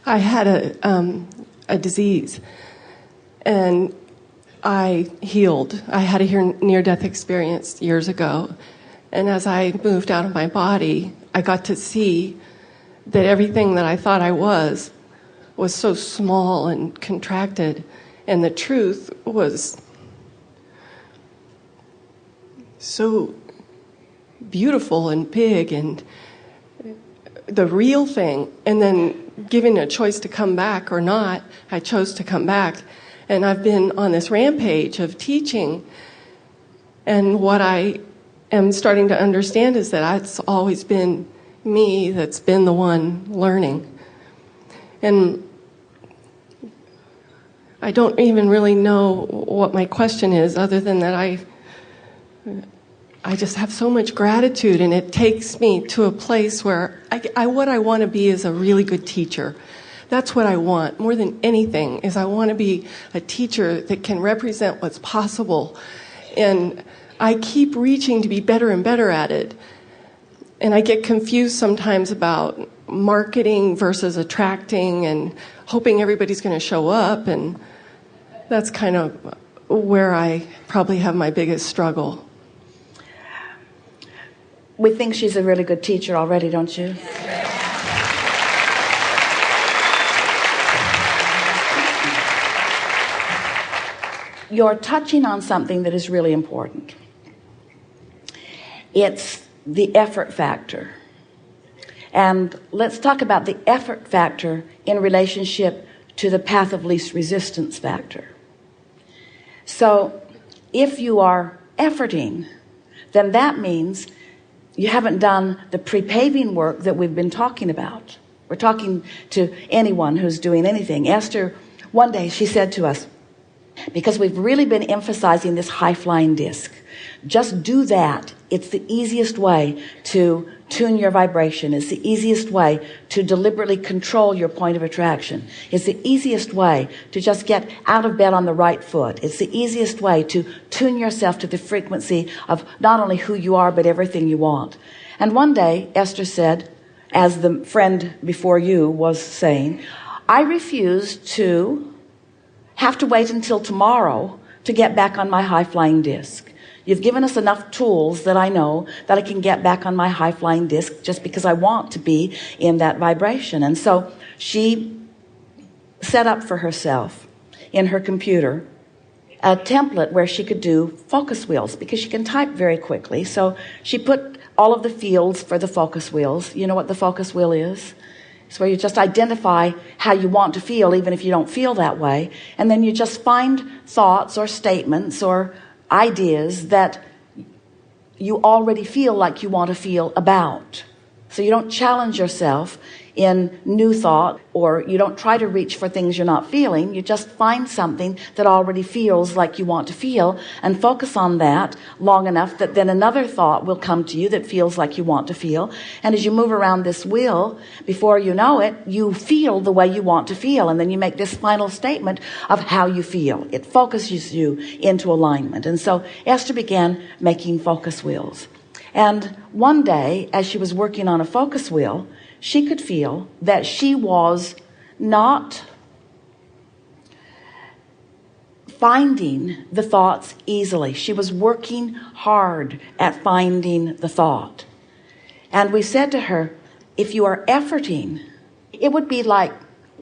I had a disease, and I healed. I had a near-death experience years ago, and as I moved out of my body, I got to see that everything that I thought I was so small and contracted, and the truth was so beautiful and big and the real thing. And then given a choice to come back or not, I chose to come back. And I've been on this rampage of teaching. And what I am starting to understand is that it's always been me that's been the one learning. And I don't even really know what my question is, other than that I just have so much gratitude, and it takes me to a place where what I want to be is a really good teacher. That's what I want more than anything, is I want to be a teacher that can represent what's possible. And I keep reaching to be better and better at it. And I get confused sometimes about marketing versus attracting and hoping everybody's going to show up. And that's kind of where I probably have my biggest struggle. We think she's a really good teacher already, don't you? You're touching on something that is really important. It's the effort factor. And let's talk about the effort factor in relationship to the path of least resistance factor. So if you are efforting, then that means you haven't done the pre-paving work that we've been talking about. We're talking to anyone who's doing anything. Esther, one day she said to us, because we've really been emphasizing this high-flying disc, just do that. It's the easiest way to tune your vibration. It's the easiest way to deliberately control your point of attraction. It's the easiest way to just get out of bed on the right foot. It's the easiest way to tune yourself to the frequency of not only who you are, but everything you want. And one day, Esther said, as the friend before you was saying, I refuse to have to wait until tomorrow to get back on my high-flying disc. You've given us enough tools that I know that I can get back on my high-flying disc just because I want to be in that vibration. And so she set up for herself in her computer a template where she could do focus wheels, because she can type very quickly. So she put all of the fields for the focus wheels. You know what the focus wheel is? It's where you just identify how you want to feel, even if you don't feel that way. And then you just find thoughts or statements or ideas that you already feel like you want to feel about. So you don't challenge yourself in new thought, or you don't try to reach for things you're not feeling. You just find something that already feels like you want to feel and focus on that long enough that then another thought will come to you that feels like you want to feel. And as you move around this wheel, before you know it, you feel the way you want to feel. And then you make this final statement of how you feel. It focuses you into alignment. And so Esther began making focus wheels. And one day, as she was working on a focus wheel, she could feel that she was not finding the thoughts easily. She was working hard at finding the thought. And we said to her, if you are efforting, it would be like,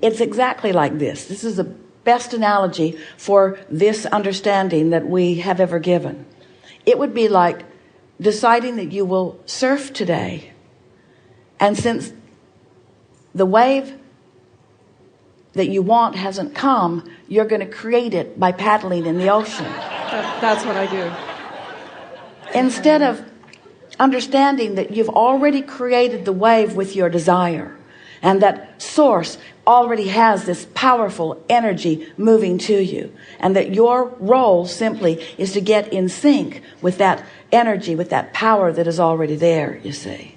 it's exactly like this. This is the best analogy for this understanding that we have ever given. It would be like deciding that you will surf today. And since the wave that you want hasn't come, you're going to create it by paddling in the ocean. That's what I do. Instead of understanding that you've already created the wave with your desire, and that source already has this powerful energy moving to you, and that your role simply is to get in sync with that energy, with that power that is already there, you see.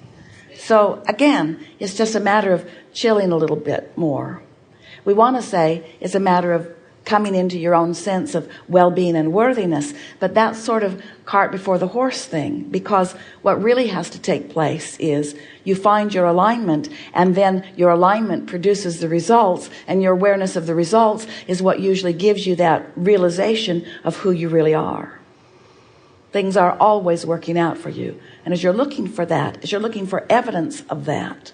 So again, it's just a matter of chilling a little bit more. We want to say it's a matter of coming into your own sense of well-being and worthiness. But that's sort of cart before the horse thing, because what really has to take place is you find your alignment, and then your alignment produces the results, and your awareness of the results is what usually gives you that realization of who you really are. Things are always working out for you. And as you're looking for that, as you're looking for evidence of that,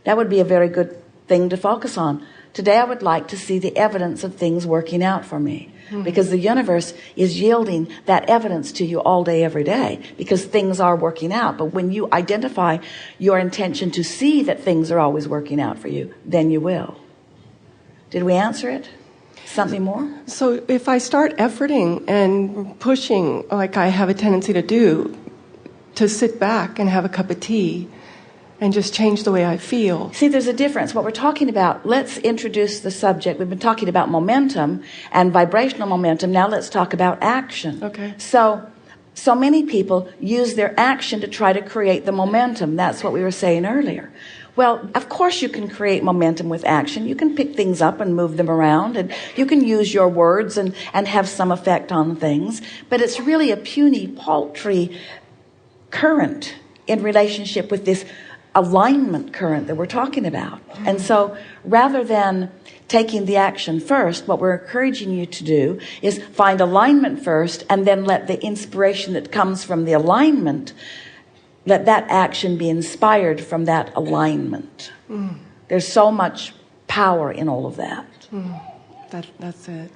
that would be a very good thing to focus on. Today I would like to see the evidence of things working out for me, because the universe is yielding that evidence to you all day, every day, because things are working out. But when you identify your intention to see that things are always working out for you, then you will. Did we answer it? Something more? So if I start efforting and pushing, like I have a tendency to do, to sit back and have a cup of tea and just change the way I feel. See, there's a difference. What we're talking about, let's introduce the subject. We've been talking about momentum and vibrational momentum. Now let's talk about action. Okay. So many people use their action to try to create the momentum. That's what we were saying earlier. Well, of course you can create momentum with action. You can pick things up and move them around, and you can use your words and have some effect on things. But it's really a puny, paltry current in relationship with this alignment current that we're talking about. And so rather than taking the action first, what we're encouraging you to do is find alignment first, and then let the inspiration that comes from the alignment, let that action be inspired from that alignment. There's so much power in all of that. That's it.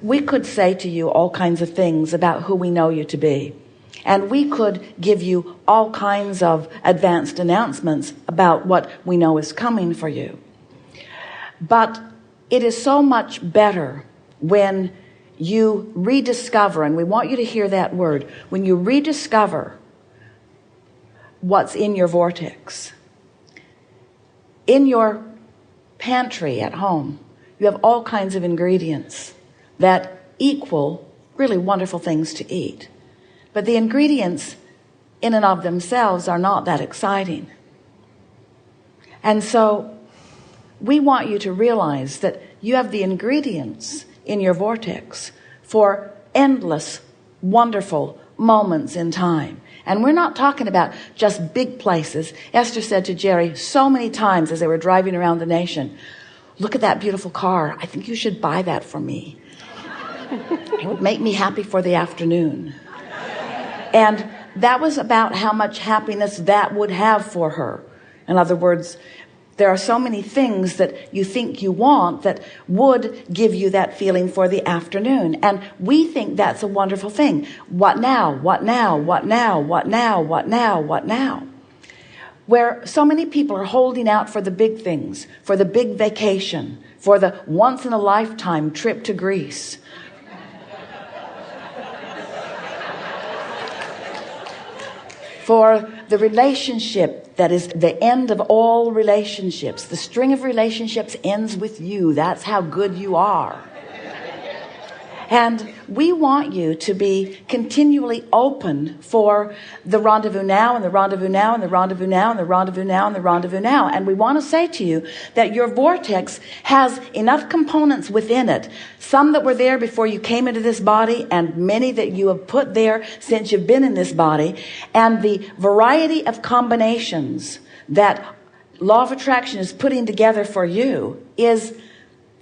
We could say to you all kinds of things about who we know you to be. And we could give you all kinds of advanced announcements about what we know is coming for you. But it is so much better when you rediscover, and we want you to hear that word, when you rediscover what's in your vortex. In your pantry at home, you have all kinds of ingredients that equal really wonderful things to eat. But the ingredients in and of themselves are not that exciting. And so we want you to realize that you have the ingredients in your vortex for endless, wonderful moments in time. And we're not talking about just big places. Esther said to Jerry so many times as they were driving around the nation, "Look at that beautiful car. I think you should buy that for me. It would make me happy for the afternoon." And that was about how much happiness that would have for her. In other words, there are so many things that you think you want that would give you that feeling for the afternoon. And we think that's a wonderful thing. What now? What now? What now? What now? What now? What now? Where so many people are holding out for the big things, for the big vacation, for the once-in-a-lifetime trip to Greece, for the relationship that is the end of all relationships. The string of relationships ends with you. That's how good you are. And we want you to be continually open for the rendezvous now, and the rendezvous now, and the rendezvous now, and the rendezvous now, and the rendezvous now. And we want to say to you that your vortex has enough components within it, some that were there before you came into this body, and many that you have put there since you've been in this body. And the variety of combinations that law of attraction is putting together for you is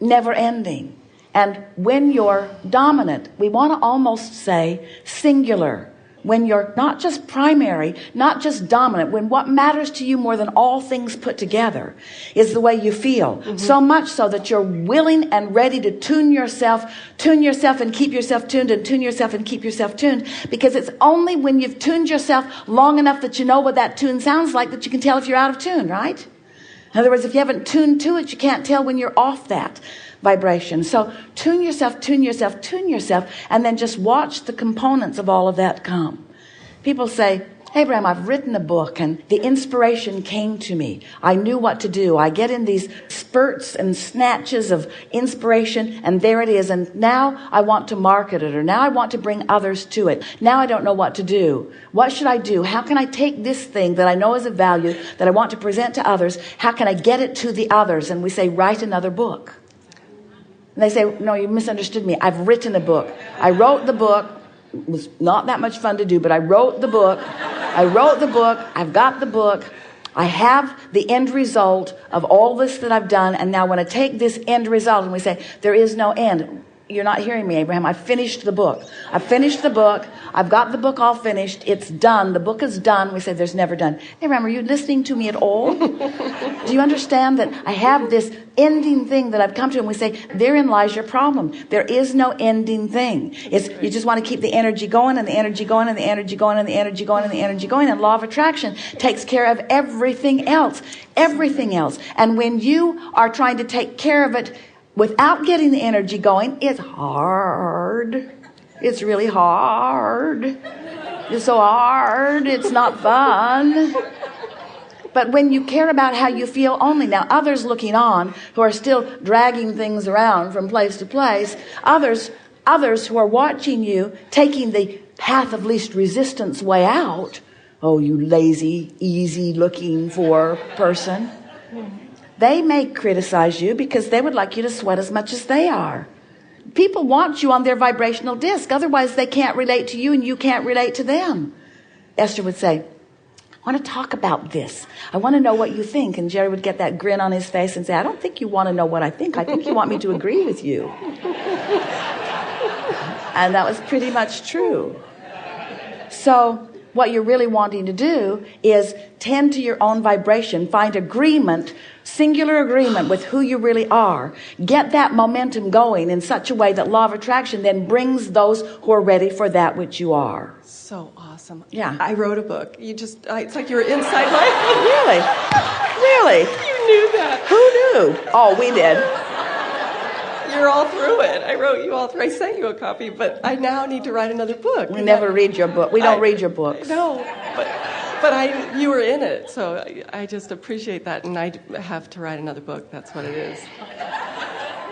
never ending. And when you're dominant, we want to almost say singular. When you're not just primary, not just dominant, when what matters to you more than all things put together is the way you feel. So much so that you're willing and ready to tune yourself and keep yourself tuned, and tune yourself and keep yourself tuned. Because it's only when you've tuned yourself long enough that you know what that tune sounds like that you can tell if you're out of tune, right? In other words, if you haven't tuned to it, you can't tell when you're off that vibration. So tune yourself, and then just watch the components of all of that come. People say, "Hey, Bram, I've written a book and the inspiration came to me. I knew what to do. I get in these spurts and snatches of inspiration, and there it is. And now I want to market it, or now I want to bring others to it. Now I don't know what to do. What should I do? How can I take this thing that I know is of value, that I want to present to others? How can I get it to the others?" And we say, write another book. And they say, no, you misunderstood me. I've written a book. I wrote the book. It was not that much fun to do, but I wrote the book. I've got the book. I have the end result of all this that I've done. And now when I take this end result and we say, there is no end. You're not hearing me, Abraham. I finished the book. I've finished the book. I've got the book all finished. It's done. The book is done. We say there's never done. Abraham, are you listening to me at all? Do you understand that I have this ending thing that I've come to? And we say, therein lies your problem. There is no ending thing. It's, you just want to keep the energy going and the energy going and the energy going and the energy going and the energy going. And law of attraction takes care of everything else. Everything else. And when you are trying to take care of it without getting the energy going, it's hard. It's really hard. It's so hard. It's not fun. But when you care about how you feel only, now others looking on who are still dragging things around from place to place, others who are watching you taking the path of least resistance way out, oh, you lazy, easy looking for person. They may criticize you because they would like you to sweat as much as they are. People want you on their vibrational disc. Otherwise, they can't relate to you and you can't relate to them. Esther would say, I want to talk about this. I want to know what you think. And Jerry would get that grin on his face and say, I don't think you want to know what I think. I think you want me to agree with you. And that was pretty much true. So what you're really wanting to do is tend to your own vibration, find agreement, singular agreement with who you really are. Get that momentum going in such a way that law of attraction then brings those who are ready for that which you are. So awesome. Yeah. I wrote a book. It's like you were inside my Really? Really? You knew that. Who knew? Oh, we did. You're all through it. I wrote you all through. I sent you a copy, but I now need to write another book. We never read your book. We don't read your books. No, but you were in it, so I just appreciate that, and I have to write another book. That's what it is.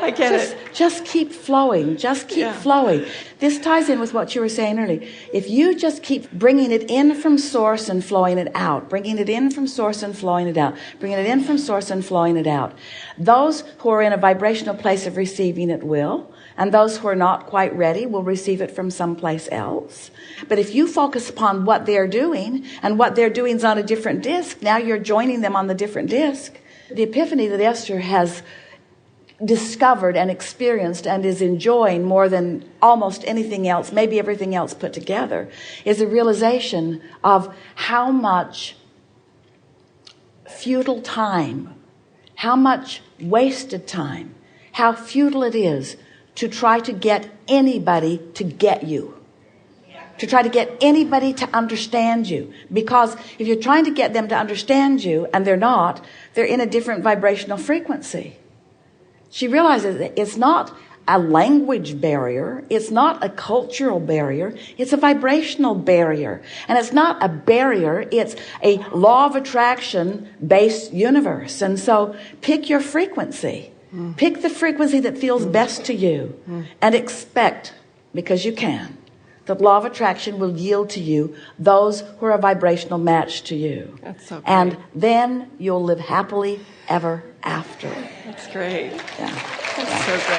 I get it. Just keep flowing. Just keep flowing. This ties in with what you were saying earlier. If you just keep bringing it in from source and flowing it out, bringing it in from source and flowing it out, bringing it in from source and flowing it out, those who are in a vibrational place of receiving it will, and those who are not quite ready will receive it from someplace else. But if you focus upon what they're doing, and what they're doing is on a different disc, now you're joining them on the different disc. The epiphany that Esther has discovered and experienced and is enjoying more than almost anything else, maybe everything else put together, is a realization of how much futile time, how much wasted time, how futile it is to try to get anybody to get you, to try to get anybody to understand you. Because if you're trying to get them to understand you and they're not, they're in a different vibrational frequency. She realizes that it's not a language barrier. It's not a cultural barrier. It's a vibrational barrier. And it's not a barrier. It's a law of attraction based universe. And so pick your frequency. Pick the frequency that feels best to you and expect, because you can, that law of attraction will yield to you those who are a vibrational match to you. That's so great. And then you'll live happily ever after. That's great. Yeah. That's so great.